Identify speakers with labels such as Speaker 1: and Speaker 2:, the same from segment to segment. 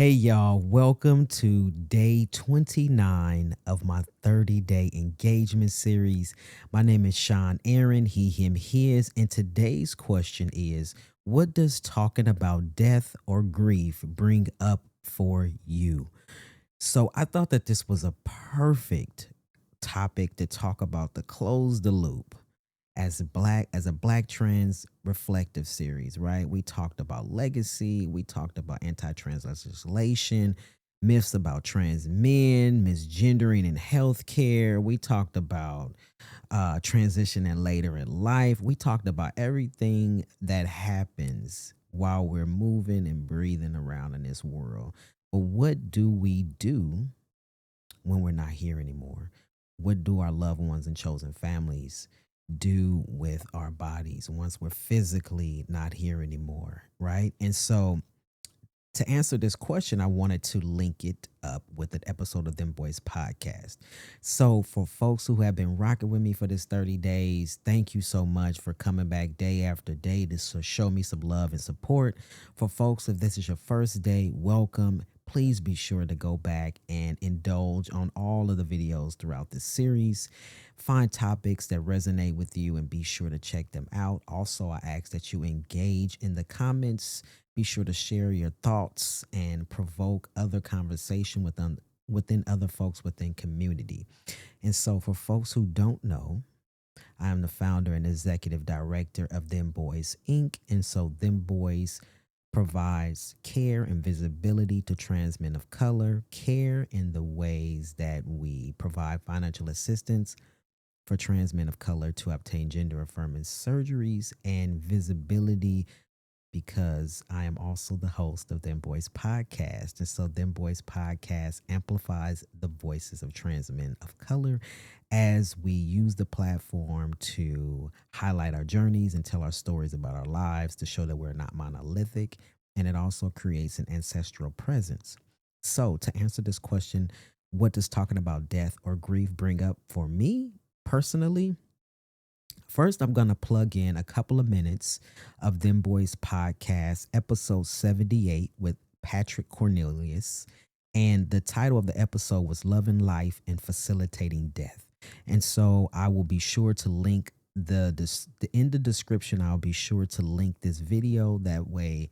Speaker 1: Hey y'all, welcome to day 29 of my 30-day engagement series. My name is Sean Aaron, he, him, his, and today's question is, what does talking about death or grief bring up for you? So I thought that this was a perfect topic to talk about, to close the loop as a black trans reflective series, right? We talked about legacy, we talked about anti-trans legislation, myths about trans men, misgendering in healthcare. We talked about transitioning later in life. We talked about everything that happens while we're moving and breathing around in this world. But what do we do when we're not here anymore? What do our loved ones and chosen families do with our bodies once we're physically not here anymore? Right. And so, to answer this question, I wanted to link it up with an episode of Dem Boys Podcast. So, for folks who have been rocking with me for this 30 days, thank you so much for coming back day after day to show me some love and support. For folks, if this is your first day, welcome. Please be sure to go back and indulge on all of the videos throughout this series. Find topics that resonate with you and be sure to check them out. Also, I ask that you engage in the comments. Be sure to share your thoughts and provoke other conversation within other folks within community. And so, for folks who don't know, I am the founder and executive director of Them Boys Inc. And so, Them Boys provides care and visibility to trans men of color, care in the ways that we provide financial assistance for trans men of color to obtain gender affirming surgeries, and visibility because I am also the host of Dem Boys Podcast. And so Dem Boys Podcast amplifies the voices of trans men of color as we use the platform to highlight our journeys and tell our stories about our lives to show that we're not monolithic. And it also creates an ancestral presence. So, to answer this question, what does talking about death or grief bring up for me personally? First, I'm going to plug in a couple of minutes of Them Boys Podcast, episode 78 with Patrick Cornelius. And the title of the episode was Loving Life and Facilitating Death. And so I will be sure to link the in the description. I'll be sure to link this video. That way,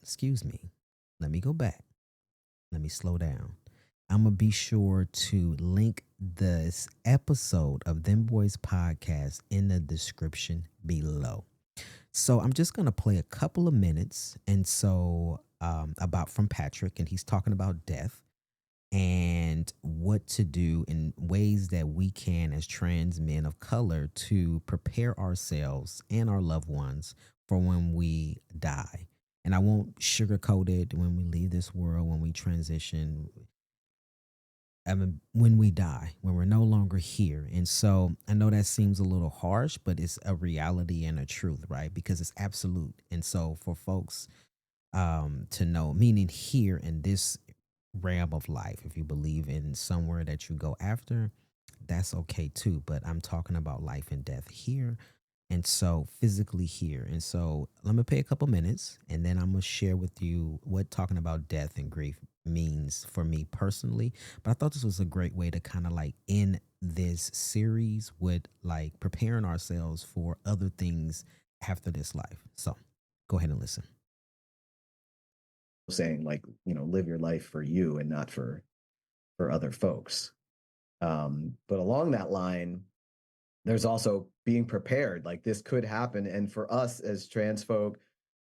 Speaker 1: excuse me, let me go back. Let me slow down. I'm going to be sure to link this episode of Them Boys Podcast in the description below. So I'm just going to play a couple of minutes. And so, about from Patrick, and he's talking about death and what to do in ways that we can, as trans men of color, to prepare ourselves and our loved ones for when we die. And I won't sugarcoat it. When we leave this world, when we transition, I mean, when we die, when we're no longer here. And so I know that seems a little harsh, but it's a reality and a truth, right? Because it's absolute. And so for folks to know, meaning here in this realm of life, if you believe in somewhere that you go after, that's okay too. But I'm talking about life and death here. And so physically here. And so let me pay a couple minutes and then I'm going to share with you what talking about death and grief means for me personally. But I thought this was a great way to kind of like end this series with like preparing ourselves for other things after this life. So go ahead and listen.
Speaker 2: Saying like, live your life for you and not for other folks. But along that line, there's also being prepared. Like this could happen, and for us as trans folk,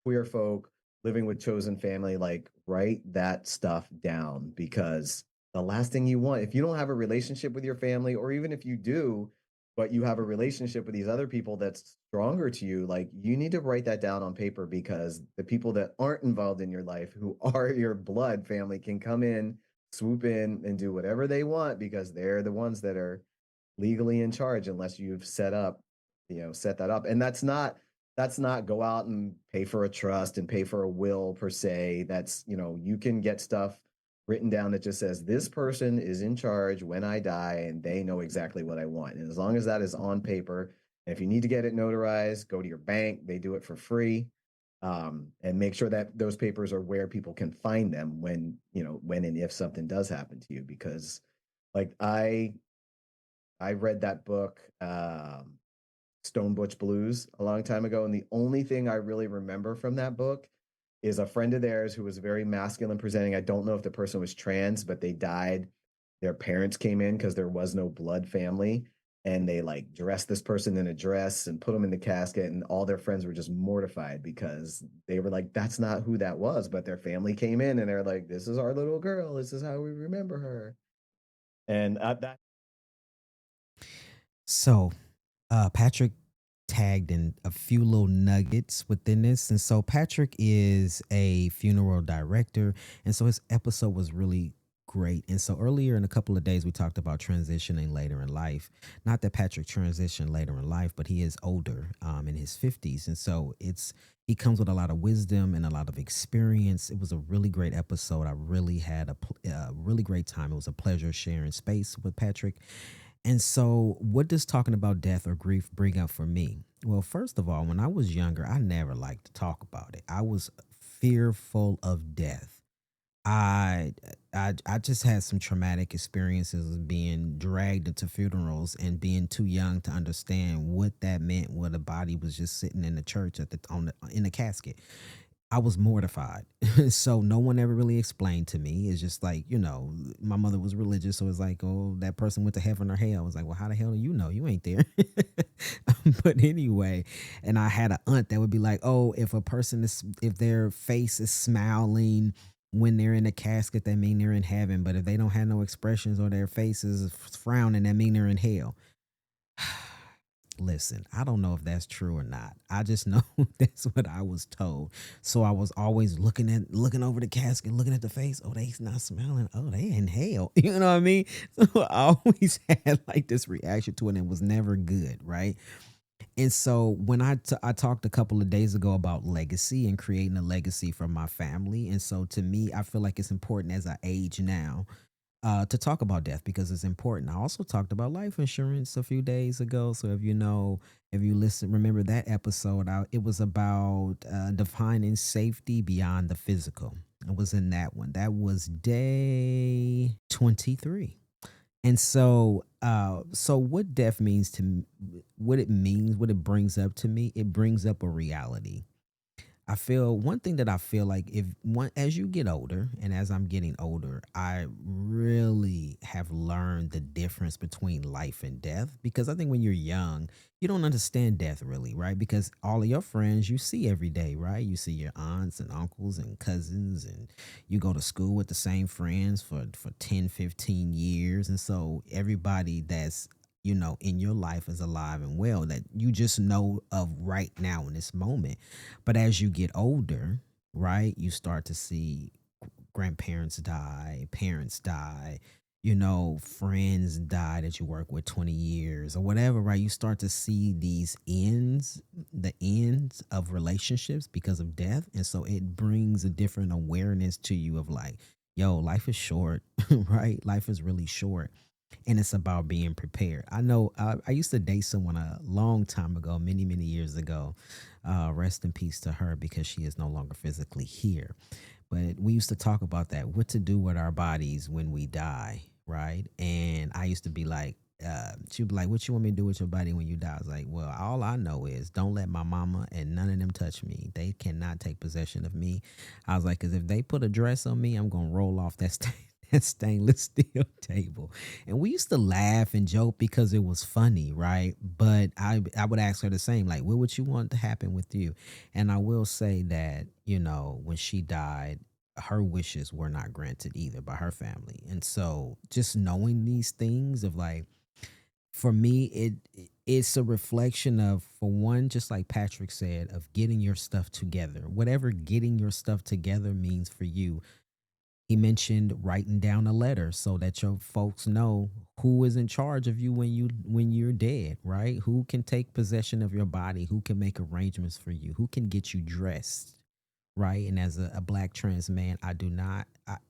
Speaker 2: queer folk living with chosen family, like write that stuff down, because the last thing you want, if you don't have a relationship with your family, or even if you do but you have a relationship with these other people that's stronger to you, like you need to write that down on paper, because the people that aren't involved in your life, who are your blood family, can come in, swoop in, and do whatever they want, because they're the ones that are legally in charge, unless you've set that up. And that's not go out and pay for a trust and pay for a will per se. That's, you can get stuff written down that just says this person is in charge when I die and they know exactly what I want. And as long as that is on paper, and if you need to get it notarized, go to your bank, they do it for free. and make sure that those papers are where people can find them when, when and if something does happen to you. Because like I read that book, Stone Butch Blues, a long time ago, and the only thing I really remember from that book is a friend of theirs who was very masculine presenting. I don't know if the person was trans, but they died. Their parents came in because there was no blood family, and they like dressed this person in a dress and put them in the casket, and all their friends were just mortified because they were like, that's not who that was. But their family came in and they're like, this is our little girl, this is how we remember her. And that
Speaker 1: So, Patrick tagged in a few little nuggets within this. And so, Patrick is a funeral director. And so, his episode was really great. And so, earlier in a couple of days, we talked about transitioning later in life. Not that Patrick transitioned later in life, but he is older, in his 50s. And so, he comes with a lot of wisdom and a lot of experience. It was a really great episode. I really had a really great time. It was a pleasure sharing space with Patrick. And so, what does talking about death or grief bring up for me? Well, first of all, when I was younger, I never liked to talk about it. I was fearful of death. I I just had some traumatic experiences of being dragged into funerals and being too young to understand what that meant. When a body was just sitting in the church at the on the in the casket. I was mortified. So no one ever really explained to me. It's just like, my mother was religious. So it's like, oh, that person went to heaven or hell. I was like, well, how the hell do you know? You ain't there. But anyway, and I had an aunt that would be like, oh, if their face is smiling when they're in the casket, that mean they're in heaven. But if they don't have no expressions or their faces frowning, that mean they're in hell. Listen, I don't know if that's true or not. I just know that's what I was told. So I was always looking over the casket, looking at the face. Oh, they not smiling. Oh, they in hell. You know what I mean? So I always had like this reaction to it, and it was never good, right? And so when I talked a couple of days ago about legacy and creating a legacy for my family, and so to me, I feel like it's important as I age now, to talk about death because it's important. I also talked about life insurance a few days ago. So if you listen, remember that episode, it was about defining safety beyond the physical. It was in that one. That was day 23. And so what death means what it means, what it brings up to me, it brings up a reality. I feel one thing that I feel like if one as you get older and as I'm getting older, I really have learned the difference between life and death because I think when you're young, you don't understand death really, right? Because all of your friends you see every day, right? You see your aunts and uncles and cousins and you go to school with the same friends for 10, 15 years. And so everybody that's in your life is alive and well that you just know of right now in this moment. But as you get older, right, you start to see grandparents die, parents die, friends die that you work with 20 years or whatever, right? You start to see the ends of relationships because of death. And so it brings a different awareness to you of like, yo, life is short, right? Life is really short. And it's about being prepared. I know I used to date someone a long time ago, many, many years ago. Rest in peace to her because she is no longer physically here. But we used to talk about that, what to do with our bodies when we die, right? And I used to be like, she'd be like, what you want me to do with your body when you die? I was like, well, all I know is don't let my mama and none of them touch me. They cannot take possession of me. I was like, because if they put a dress on me, I'm going to roll off that that stainless steel table. And we used to laugh and joke because it was funny, right? But I would ask her the same, like, what would you want to happen with you? And I will say that, when she died, her wishes were not granted either by her family. And so just knowing these things of like, for me, it's a reflection of, for one, just like Patrick said, of getting your stuff together. Whatever getting your stuff together means for you. He mentioned writing down a letter so that your folks know who is in charge of you when you're dead, right? Who can take possession of your body, who can make arrangements for you, who can get you dressed, right? And as a black trans man, I do not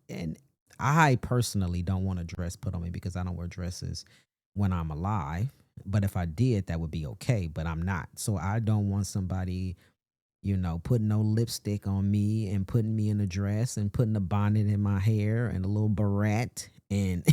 Speaker 1: and I personally don't want a dress put on me because I don't wear dresses when I'm alive. But if I did, that would be okay, but I'm not. So I don't want somebody putting no lipstick on me and putting me in a dress and putting a bonnet in my hair and a little beret. And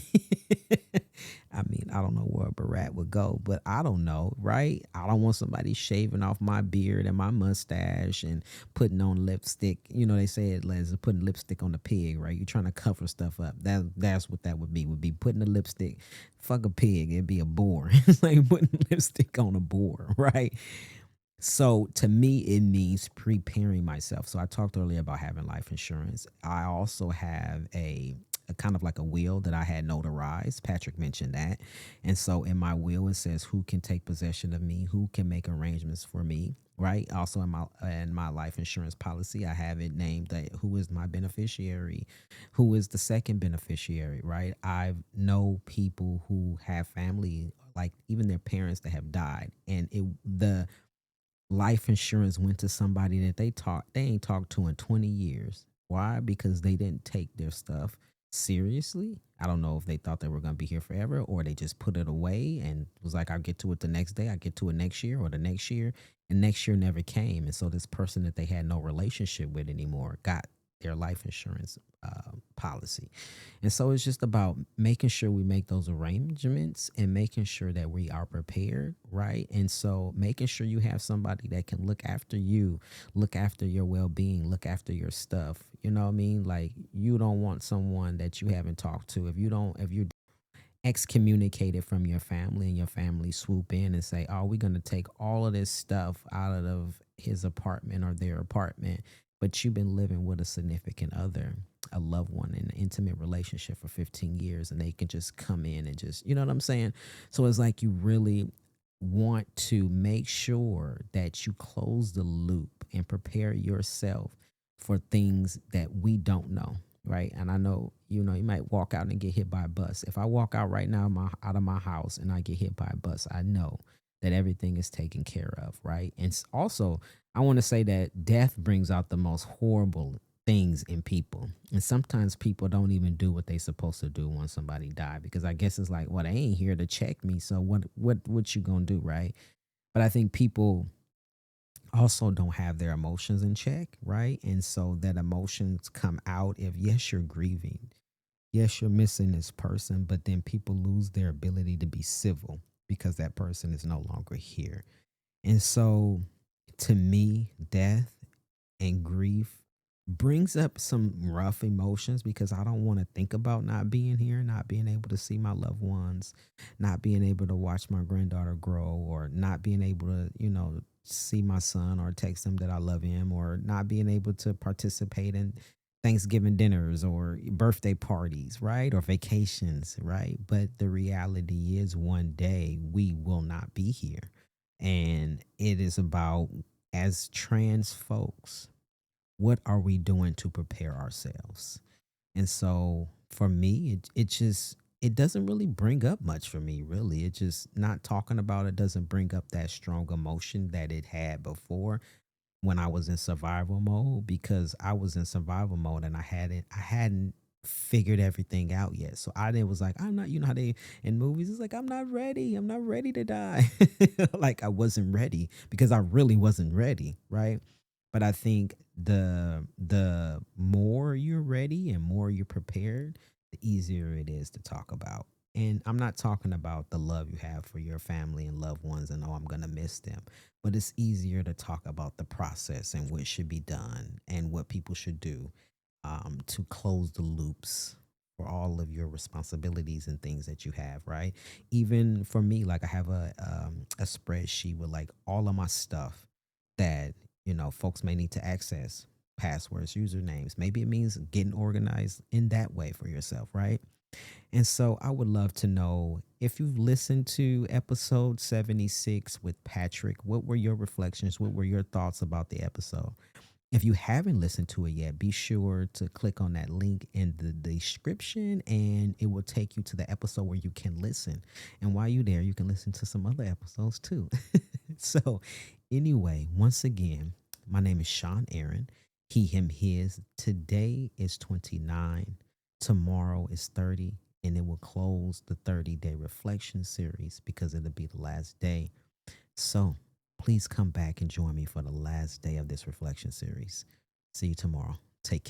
Speaker 1: I mean, I don't know where a beret would go, but I don't know, right? I don't want somebody shaving off my beard and my mustache and putting on lipstick. They say it as putting lipstick on the pig, right? You're trying to cover stuff up. That's what that would be. Would be putting the lipstick. Fuck a pig. It'd be a boar. It's like putting lipstick on a boar, right? So to me, it means preparing myself. So I talked earlier about having life insurance. I also have a kind of like a will that I had notarized. Patrick mentioned that. And so in my will, it says who can take possession of me, who can make arrangements for me. Right. Also in my life insurance policy, I have it named that who is my beneficiary, who is the second beneficiary. Right. I know people who have family, like even their parents that have died, and the life insurance went to somebody that they ain't talked to in 20 years. Why? Because they didn't take their stuff seriously. I don't know if they thought they were going to be here forever, or they just put it away and was like, I'll get to it the next day, I'll get to it next year or the next year. And next year never came. And so this person that they had no relationship with anymore got their life insurance policy. And so it's just about making sure we make those arrangements and making sure that we are prepared, right? And so making sure you have somebody that can look after you, look after your well-being, look after your stuff. You know what I mean? Like, you don't want someone that you haven't talked to. If you're excommunicated from your family and your family swoop in and say, oh, we're going to take all of this stuff out of his apartment or their apartment, but you've been living with a significant other, a loved one in an intimate relationship for 15 years, and they can just come in and just, you know what I'm saying? So it's like you really want to make sure that you close the loop and prepare yourself for things that we don't know, right? And I know, you might walk out and get hit by a bus. If I walk out right now out of my house and I get hit by a bus, I know that everything is taken care of, right? And also, I want to say that death brings out the most horrible things in people. And sometimes people don't even do what they supposed to do when somebody died, because I guess it's like, well, they ain't here to check me. So what you gonna do, right? But I think people also don't have their emotions in check, right? And so that emotions come out if, yes, you're grieving. Yes, you're missing this person, but then people lose their ability to be civil because that person is no longer here. And so to me, death and grief brings up some rough emotions, because I don't want to think about not being here, not being able to see my loved ones, not being able to watch my granddaughter grow, or not being able to, see my son or text him that I love him, or not being able to participate in Thanksgiving dinners or birthday parties, right? Or vacations, right? But the reality is one day we will not be here. And it is about, as trans folks, what are we doing to prepare ourselves? And so for me, it just, it doesn't really bring up much for me, really. It just, not talking about it doesn't bring up that strong emotion that it had before when I was in survival mode, because I was in survival mode and I hadn't figured everything out yet. So I then was like, I'm not, how they in movies, it's like, I'm not ready. I'm not ready to die. Like, I wasn't ready because I really wasn't ready. Right. But I think the more you're ready and more you're prepared, the easier it is to talk about. And I'm not talking about the love you have for your family and loved ones and, oh, I'm going to miss them. But it's easier to talk about the process and what should be done and what people should do, to close the loops for all of your responsibilities and things that you have, right? Even for me, like, I have a spreadsheet with like all of my stuff that, folks may need to access: passwords, usernames. Maybe it means getting organized in that way for yourself, right? And so I would love to know, if you've listened to episode 76 with Patrick, what were your reflections? What were your thoughts about the episode? If you haven't listened to it yet, be sure to click on that link in the description, and it will take you to the episode where you can listen. And while you're there, you can listen to some other episodes too. So, anyway, once again, my name is Sean Aaron. He, him, his. Today is 29. Tomorrow is 30. And it will close the 30-day reflection series because it'll be the last day. So, Please come back and join me for the last day of this reflection series. See you tomorrow.